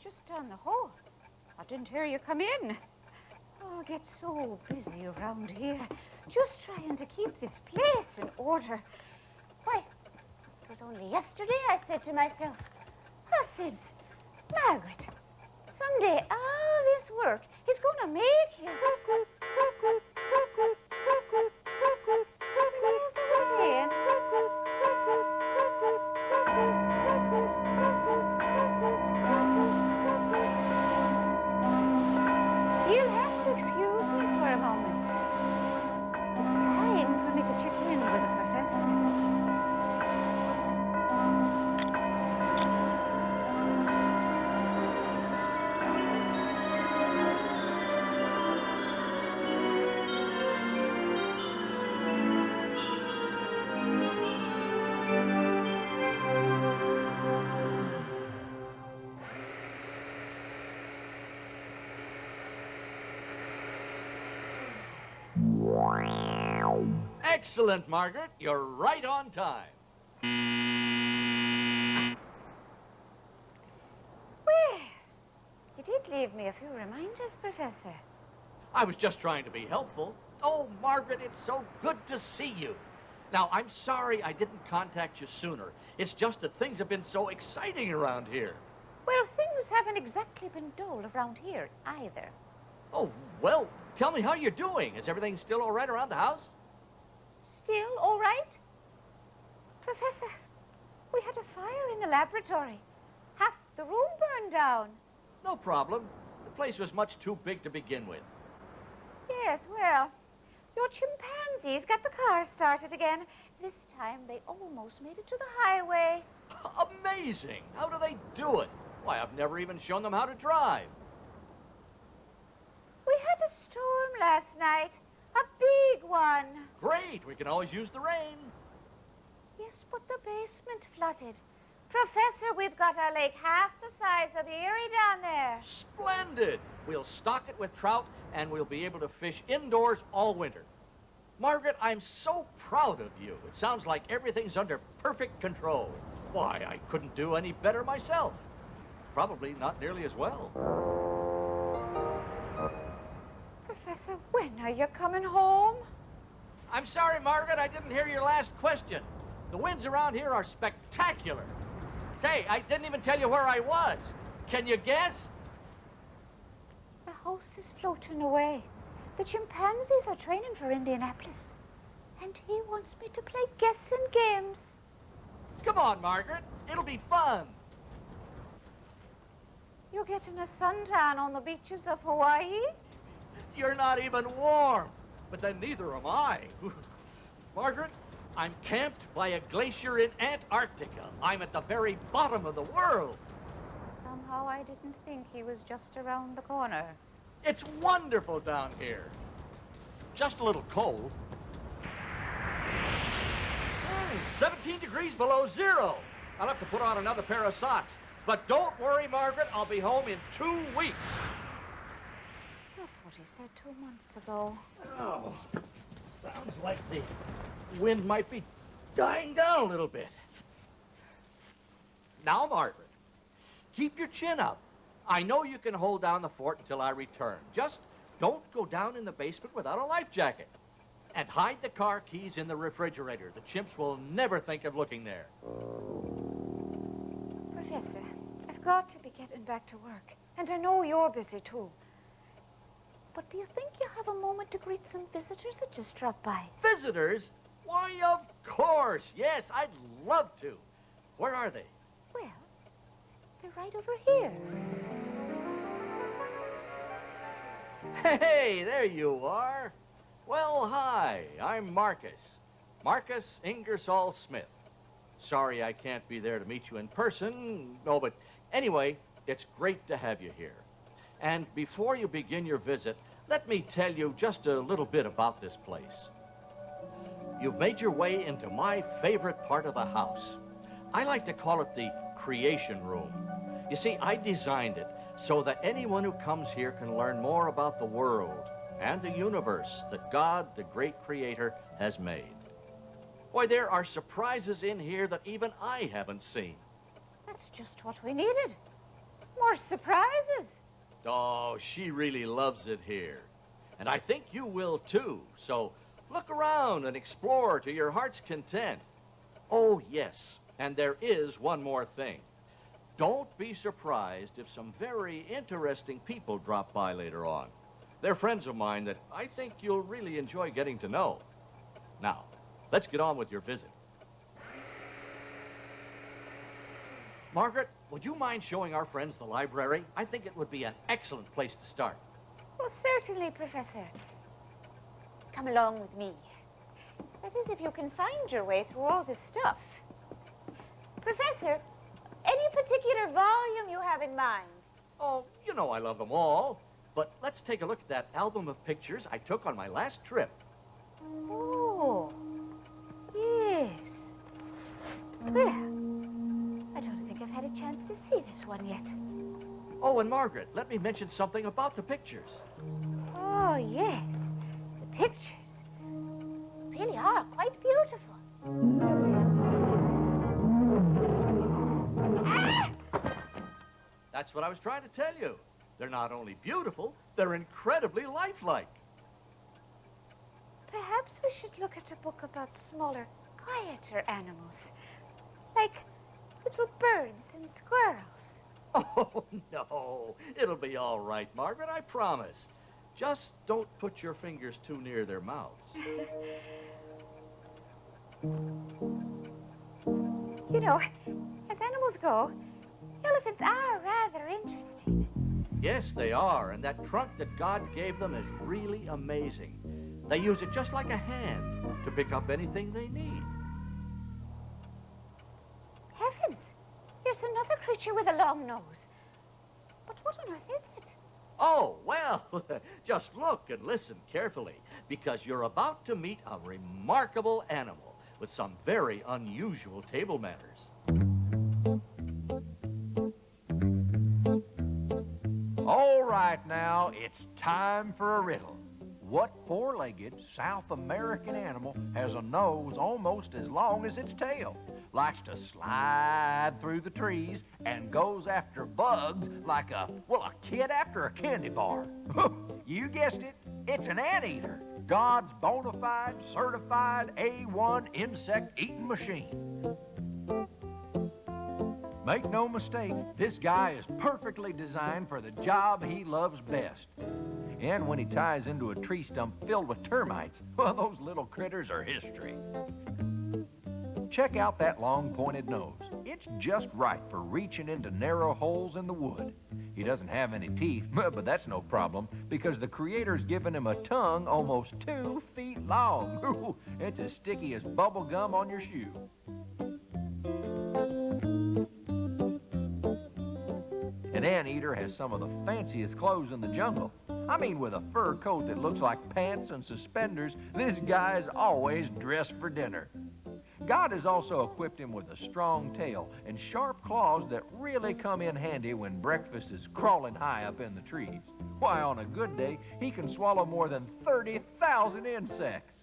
Just down the hall. I didn't hear you come in. Oh, I get so busy around here, just trying to keep this place in order. Why, it was only yesterday I said to myself, Margaret, someday all this work is going to make you... As I was saying... You'll have to excuse me for a moment. It's time for me to check in with the professor. Excellent, Margaret. You're right on time. Well, you did leave me a few reminders, Professor. I was just trying to be helpful. Oh, Margaret, it's so good to see you. Now, I'm sorry I didn't contact you sooner. It's just that things have been so exciting around here. Well, things haven't exactly been dull around here either. Oh, well, tell me how you're doing. Is everything still all right around the house? Still all right? Professor, we had a fire in the laboratory. Half the room burned down. No problem. The place was much too big to begin with. Yes, well, your chimpanzees got the car started again. This time they almost made it to the highway. Amazing! How do they do it? Why, I've never even shown them how to drive. We had a storm last night. A big one. Great! We can always use the rain. Yes, but the basement flooded. Professor, we've got a lake half the size of Erie down there. Splendid! We'll stock it with trout, and we'll be able to fish indoors all winter. Margaret, I'm so proud of you. It sounds like everything's under perfect control. Why, I couldn't do any better myself. Probably not nearly as well. Professor, when are you coming home? I'm sorry, Margaret, I didn't hear your last question. The winds around here are spectacular. Say, I didn't even tell you where I was. Can you guess? The house is floating away. The chimpanzees are training for Indianapolis. And he wants me to play guessing games. Come on, Margaret. It'll be fun. You're getting a suntan on the beaches of Hawaii? You're not even warm. But then neither am I. Margaret, I'm camped by a glacier in Antarctica. I'm at the very bottom of the world. Somehow I didn't think he was just around the corner. It's wonderful down here. Just a little cold. 17 degrees below zero. I'll have to put on another pair of socks. But don't worry, Margaret, I'll be home in 2 weeks. That's what he said 2 months ago. Oh, sounds like the wind might be dying down a little bit. Now, Margaret, keep your chin up. I know you can hold down the fort until I return. Just don't go down in the basement without a life jacket. And hide the car keys in the refrigerator. The chimps will never think of looking there. Professor, I've got to be getting back to work. And I know you're busy, too. But do you think you have a moment to greet some visitors that just dropped by? Visitors? Why, of course. Yes, I'd love to. Where are they? Well, they're right over here. Hey, there you are. Well, hi, I'm Marcus. Marcus Ingersoll Smith. Sorry I can't be there to meet you in person. No, but Anyway, it's great to have you here. And before you begin your visit, let me tell you just a little bit about this place. You've made your way into my favorite part of the house. I like to call it the creation room. You see, I designed it so that anyone who comes here can learn more about the world and the universe that God, the great creator, has made. Why, there are surprises in here that even I haven't seen. That's just what we needed. More surprises. Oh, she really loves it here. And I think you will too. So look around and explore to your heart's content. Oh, yes, and there is one more thing. Don't be surprised if some very interesting people drop by later on. They're friends of mine that I think you'll really enjoy getting to know. Now, let's get on with your visit. Margaret, would you mind showing our friends the library? I think it would be an excellent place to start. Oh, certainly, Professor. Come along with me. That is, if you can find your way through all this stuff. Professor, any particular volume you have in mind? Oh, you know I love them all. But let's take a look at that album of pictures I took on my last trip. Oh, yes. Well, I don't think I've had a chance to see this one yet. Oh, and Margaret, let me mention something about the pictures. Oh, yes. The pictures really are quite beautiful. Ah! That's what I was trying to tell you. They're not only beautiful, they're incredibly lifelike. Perhaps we should look at a book about smaller, quieter animals. Like little birds and squirrels. Oh, no. It'll be all right, Margaret, I promise. Just don't put your fingers too near their mouths. You know, as animals go, elephants are rather interesting. Yes, they are, and that trunk that God gave them is really amazing. They use it just like a hand to pick up anything they need. Heavens! Here's another creature with a long nose. But what on earth is it? Oh, well, just look and listen carefully, because you're about to meet a remarkable animal with some very unusual table manners. All right, now, it's time for a riddle. What four-legged South American animal has a nose almost as long as its tail, likes to slide through the trees, and goes after bugs like a kid after a candy bar? You guessed it, it's an anteater, God's bona fide, certified A1 insect-eating machine. Make no mistake, this guy is perfectly designed for the job he loves best. And when he ties into a tree stump filled with termites, well, those little critters are history. Check out that long pointed nose. It's just right for reaching into narrow holes in the wood. He doesn't have any teeth, but that's no problem because the Creator's given him a tongue almost 2 feet long. It's as sticky as bubble gum on your shoe. An anteater has some of the fanciest clothes in the jungle. I mean, with a fur coat that looks like pants and suspenders, this guy's always dressed for dinner. God has also equipped him with a strong tail and sharp claws that really come in handy when breakfast is crawling high up in the trees. Why, on a good day, he can swallow more than 30,000 insects.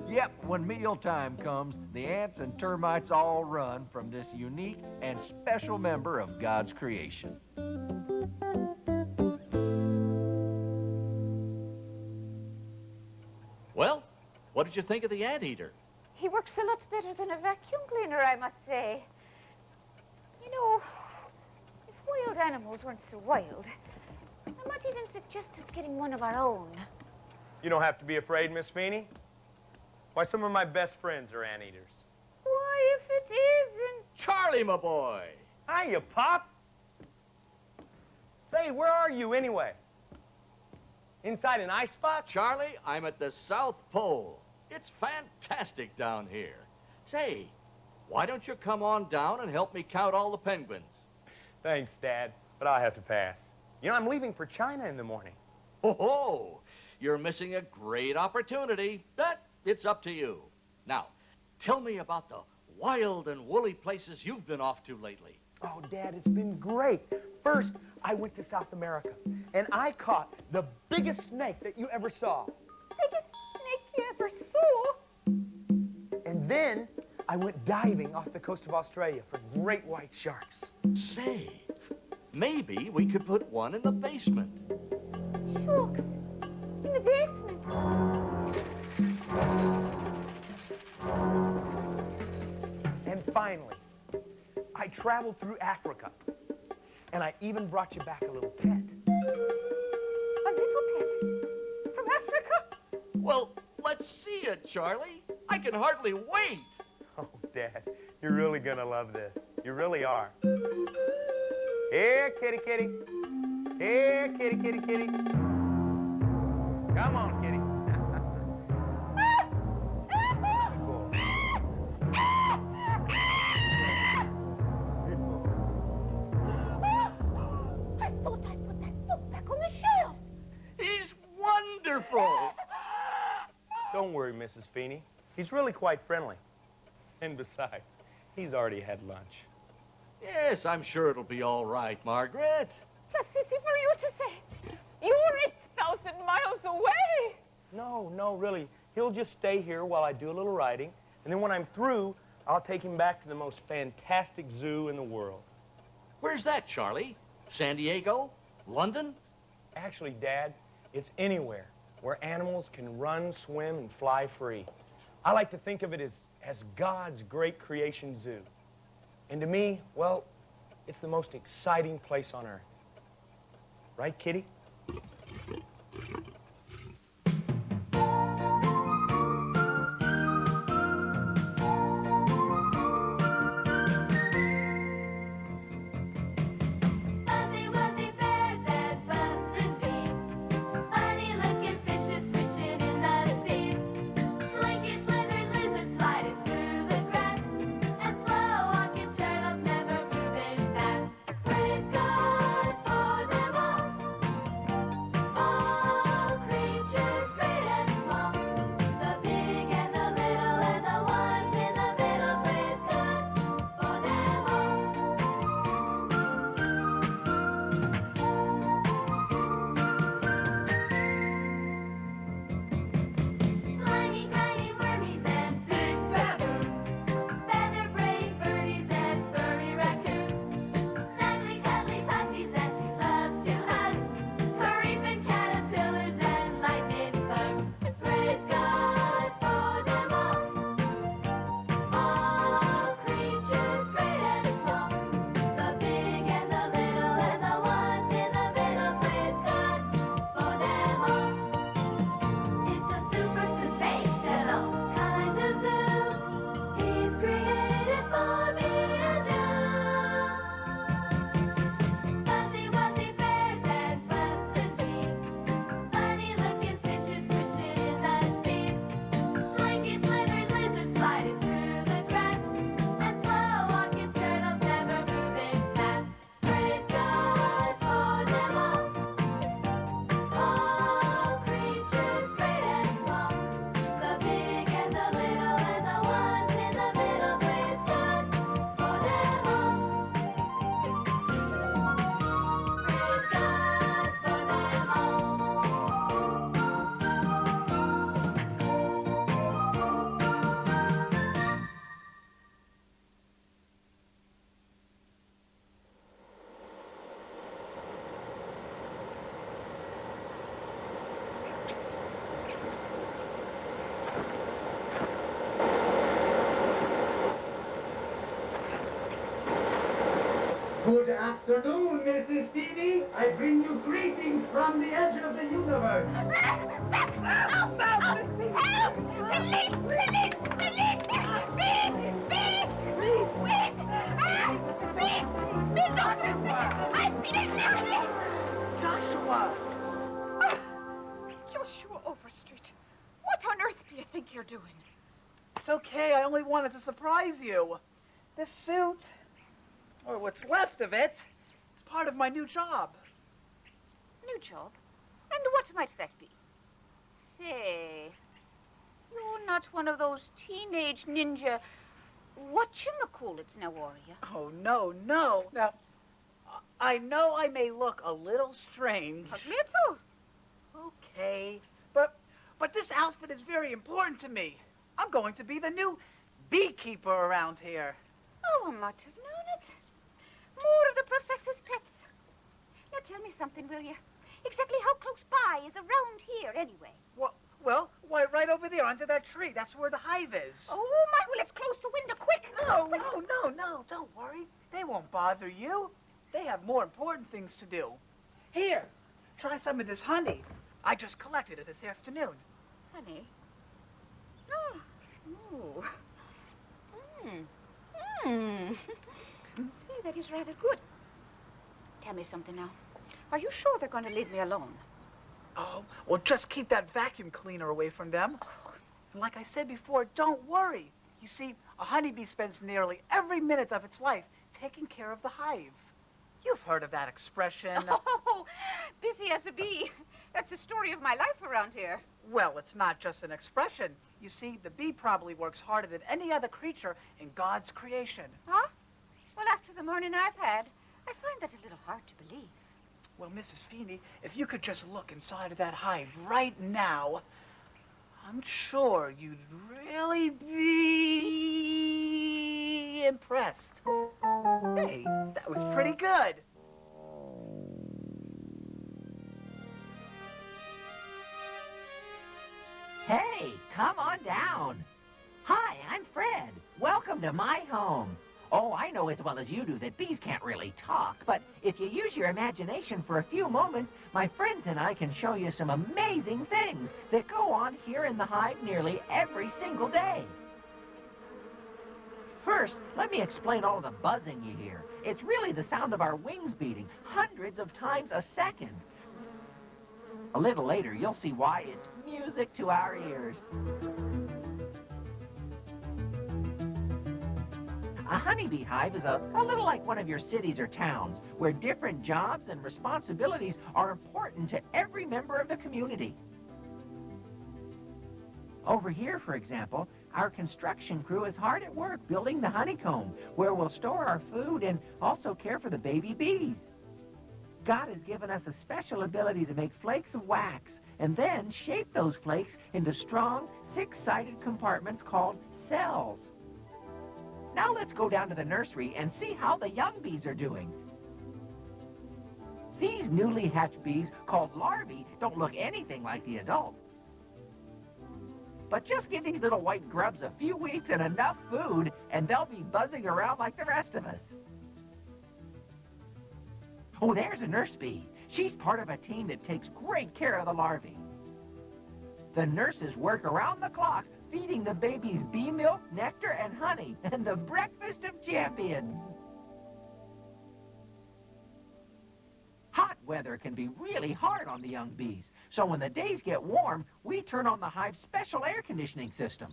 Yep, when mealtime comes, the ants and termites all run from this unique and special member of God's creation. Well, what did you think of the anteater? He works a lot better than a vacuum cleaner, I must say. You know, if wild animals weren't so wild, I might even suggest us getting one of our own. You don't have to be afraid, Miss Feeney. Why, some of my best friends are anteaters. Why, if it isn't... Charlie, my boy! Hiya, Pop. Say, where are you anyway? Inside an icebox? Charlie, I'm at the South Pole. It's fantastic down here. Say, why don't you come on down and help me count all the penguins? Thanks, Dad, but I'll have to pass. You know, I'm leaving for China in the morning. Oh, you're missing a great opportunity, but it's up to you. Now, tell me about the wild and woolly places you've been off to lately. Oh, Dad, it's been great. First, I went to South America, and I caught the biggest snake that you ever saw. Biggest snake you ever saw? And then I went diving off the coast of Australia for great white sharks. Say, maybe we could put one in the basement. Shucks. In the basement. And finally, I traveled through Africa, and I even brought you back a little pet. A little pet? From Africa? Well, let's see it, Charlie. I can hardly wait. Oh, Dad, you're really gonna love this. You really are. Here, kitty, kitty. Here, kitty, kitty, kitty. Come on, kitty. Good boy. I thought I put that book back on the shelf. He's wonderful. Don't worry, Mrs. Feeney. He's really quite friendly. And besides, he's already had lunch. Yes, I'm sure it'll be all right, Margaret. That's easy for you to say. You're 8,000 miles away. No, really. He'll just stay here while I do a little writing. And then when I'm through, I'll take him back to the most fantastic zoo in the world. Where's that, Charlie? San Diego? London? Actually, Dad, it's anywhere where animals can run, swim, and fly free. I like to think of it as God's great creation zoo. And to me, well, it's the most exciting place on earth. Right, Kitty? Good afternoon, Mrs. Feeney. I bring you greetings from the edge of the universe. Help! Help! Release! Release! Release! Please! I've been a Joshua! Joshua Overstreet, what on earth do you think you're doing? It's okay. I only wanted to surprise you. This suit, or what's left of it, part of my new job. New job? And what might that be? Say, you're not one of those teenage ninja whatchamacallits now, are you? Oh, no, no. Now, I know I may look a little strange. A little? Okay, but this outfit is very important to me. I'm going to be the new beekeeper around here. Oh, I might have known it. More of the professor's pets. Now tell me something, will you? Exactly how close by is around here, anyway? Well, why, right over there under that tree. That's where the hive is. Oh, my, well, let's close the window, quick. No, don't worry. They won't bother you. They have more important things to do. Here, try some of this honey. I just collected it this afternoon. Honey? Oh. Ooh. See, that is rather good. Tell me something now. Are you sure they're going to leave me alone? Oh, well, just keep that vacuum cleaner away from them. And like I said before, don't worry. You see, a honeybee spends nearly every minute of its life taking care of the hive. You've heard of that expression. Oh, busy as a bee. That's the story of my life around here. Well, it's not just an expression. You see, the bee probably works harder than any other creature in God's creation. Huh? Well, after the morning I've had, I find that a little hard to believe. Well, Mrs. Feeney, if you could just look inside of that hive right now, I'm sure you'd really be impressed. Hey, that was pretty good. Hey, come on down. Hi, I'm Fred. Welcome to my home. Oh, I know as well as you do that bees can't really talk, but if you use your imagination for a few moments, my friends and I can show you some amazing things that go on here in the hive nearly every single day. First, let me explain all the buzzing you hear. It's really the sound of our wings beating hundreds of times a second. A little later, you'll see why it's music to our ears. A honeybee hive is a little like one of your cities or towns, where different jobs and responsibilities are important to every member of the community. Over here, for example, our construction crew is hard at work building the honeycomb, where we'll store our food and also care for the baby bees. God has given us a special ability to make flakes of wax and then shape those flakes into strong, six-sided compartments called cells. Now let's go down to the nursery and see how the young bees are doing. These newly hatched bees, called larvae, don't look anything like the adults. But just give these little white grubs a few weeks and enough food, and they'll be buzzing around like the rest of us. Oh, there's a nurse bee. She's part of a team that takes great care of the larvae. The nurses work around the clock, feeding the babies bee milk, nectar, and honey, and the breakfast of champions. Hot weather can be really hard on the young bees, so when the days get warm, we turn on the hive's special air conditioning system.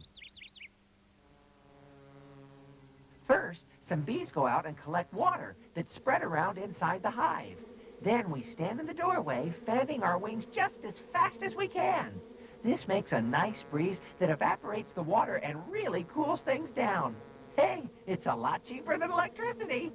First, some bees go out and collect water that's spread around inside the hive. Then we stand in the doorway, fanning our wings just as fast as we can. This makes a nice breeze that evaporates the water and really cools things down. Hey, it's a lot cheaper than electricity.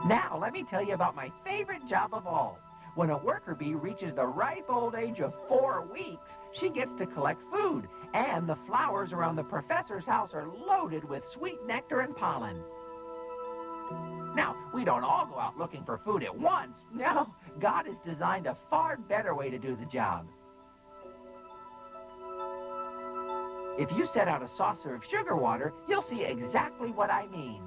Now, let me tell you about my favorite job of all. When a worker bee reaches the ripe old age of 4 weeks, she gets to collect food, and the flowers around the professor's house are loaded with sweet nectar and pollen. Now, we don't all go out looking for food at once. No, God has designed a far better way to do the job. If you set out a saucer of sugar water, you'll see exactly what I mean.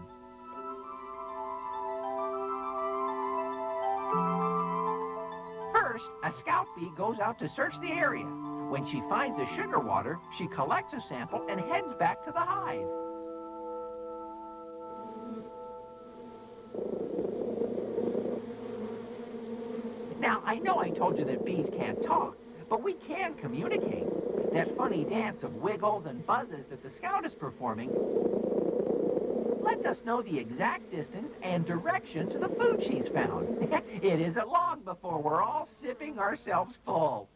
First, a scout bee goes out to search the area. When she finds the sugar water, she collects a sample and heads back to the hive. Now, I know I told you that bees can't talk, but we can communicate. That funny dance of wiggles and buzzes that the scout is performing lets us know the exact distance and direction to the food she's found. It isn't long before we're all sipping ourselves full.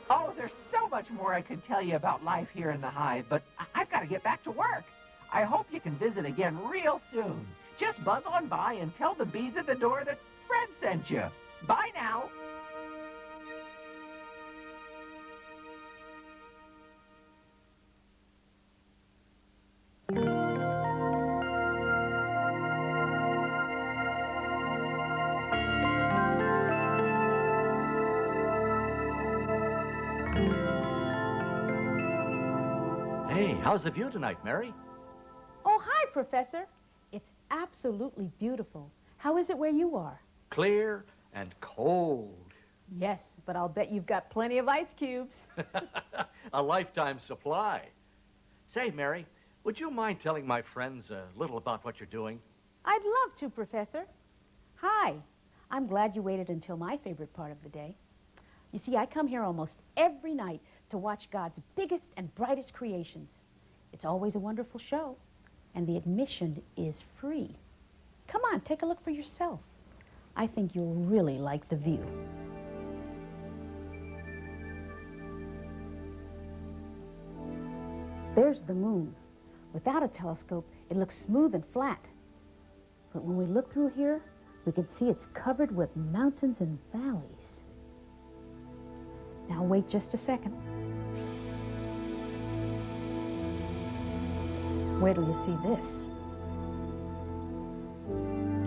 Oh, there's so much more I could tell you about life here in the hive, but I've got to get back to work. I hope you can visit again real soon. Just buzz on by and tell the bees at the door that Fred sent you. Bye now. Hey, how's the view tonight, Mary? Oh, hi, Professor. It's absolutely beautiful. How is it where you are? Clear and cold. Yes, but I'll bet you've got plenty of ice cubes. A lifetime supply. Say, Mary, would you mind telling my friends a little about what you're doing? I'd love to, Professor. Hi. I'm glad you waited until my favorite part of the day. You see, I come here almost every night to watch God's biggest and brightest creations. It's always a wonderful show, and the admission is free. Come on, take a look for yourself. I think you'll really like the view. There's the moon. Without a telescope, it looks smooth and flat. But when we look through here, we can see it's covered with mountains and valleys. Now wait just a second. Wait till you see this.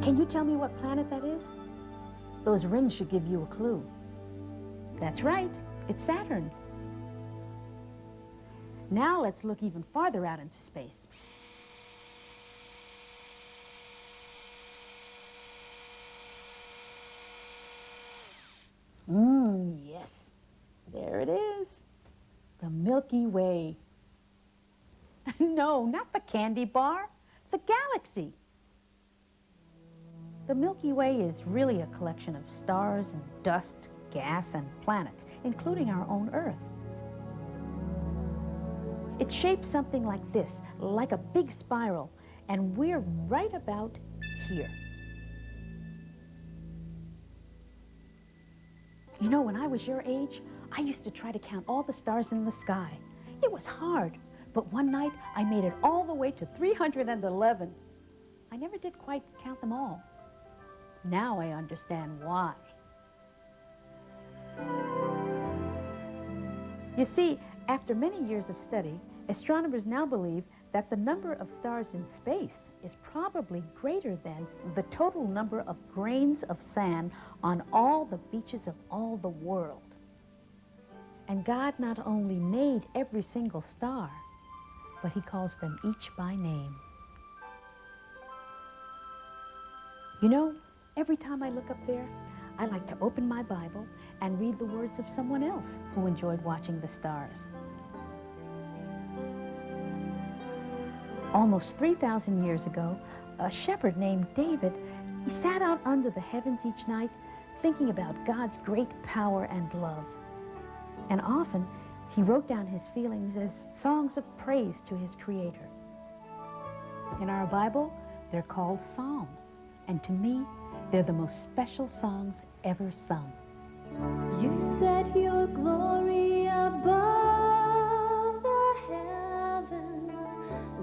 Can you tell me what planet that is? Those rings should give you a clue. That's right, it's Saturn. Now let's look even farther out into space. Yes. There it is. The Milky Way. No, not the candy bar. The galaxy. The Milky Way is really a collection of stars and dust, gas, and planets, including our own Earth. It's shaped something like this, like a big spiral, and we're right about here. You know, when I was your age, I used to try to count all the stars in the sky. It was hard, but one night I made it all the way to 311. I never did quite count them all. Now I understand why. You see, after many years of study, astronomers now believe that the number of stars in space is probably greater than the total number of grains of sand on all the beaches of all the world. And God not only made every single star, but he calls them each by name. You know, every time I look up there, I like to open my Bible and read the words of someone else who enjoyed watching the stars. Almost 3,000 years ago, a shepherd named David, he sat out under the heavens each night thinking about God's great power and love. And often, he wrote down his feelings as songs of praise to his Creator. In our Bible, they're called Psalms, and to me, they're the most special songs ever sung. You set your glory above the heavens.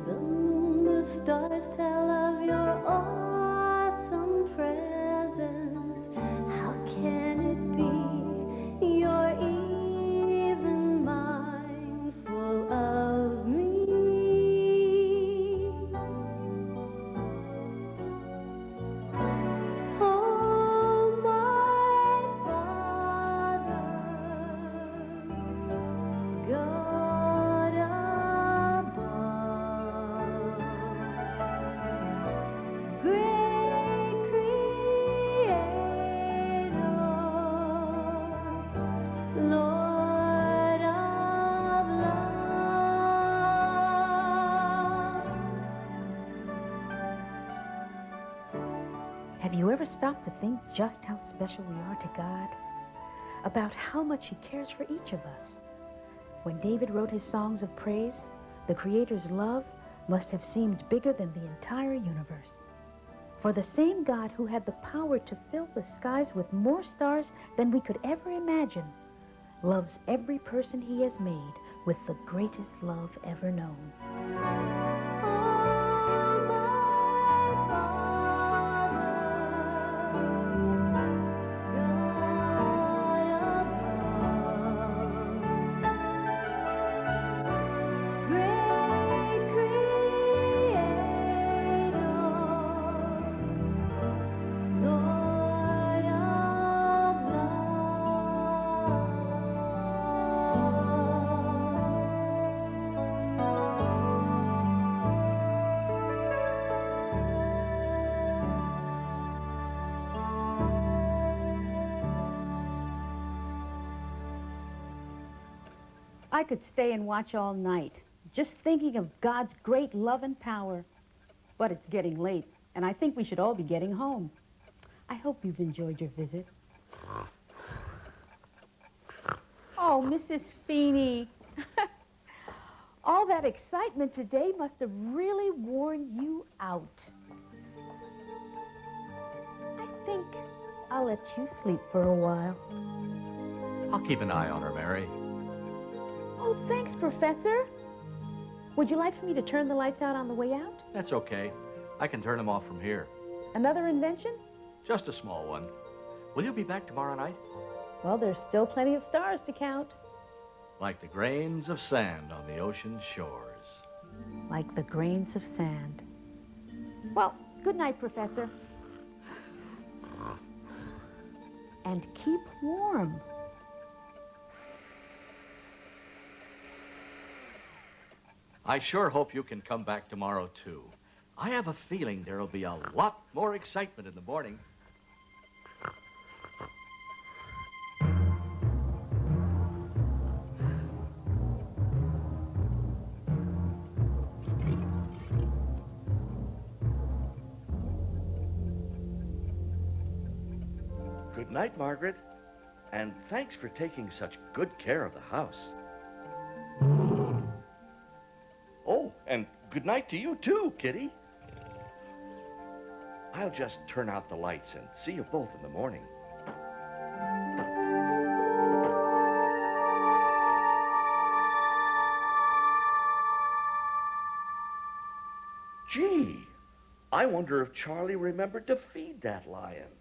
The moon, the stars tell of your awesome presence. How can it be you're even mindful of me? Oh, my Father, you ever stop to think just how special we are to God? About how much he cares for each of us? When David wrote his songs of praise, the Creator's love must have seemed bigger than the entire universe. For the same God who had the power to fill the skies with more stars than we could ever imagine loves every person he has made with the greatest love ever known. I could stay and watch all night, just thinking of God's great love and power. But it's getting late, and I think we should all be getting home. I hope you've enjoyed your visit. Oh, Mrs. Feeney. All that excitement today must have really worn you out. I think I'll let you sleep for a while. I'll keep an eye on her, Mary. Oh, thanks, Professor. Would you like for me to turn the lights out on the way out? That's okay. I can turn them off from here. Another invention? Just a small one. Will you be back tomorrow night? Well, there's still plenty of stars to count. Like the grains of sand on the ocean shores. Like the grains of sand. Well, good night, Professor. And keep warm. I sure hope you can come back tomorrow, too. I have a feeling there'll be a lot more excitement in the morning. Good night, Margaret. And thanks for taking such good care of the house. Oh, and good night to you too, Kitty. I'll just turn out the lights and see you both in the morning. Gee, I wonder if Charlie remembered to feed that lion.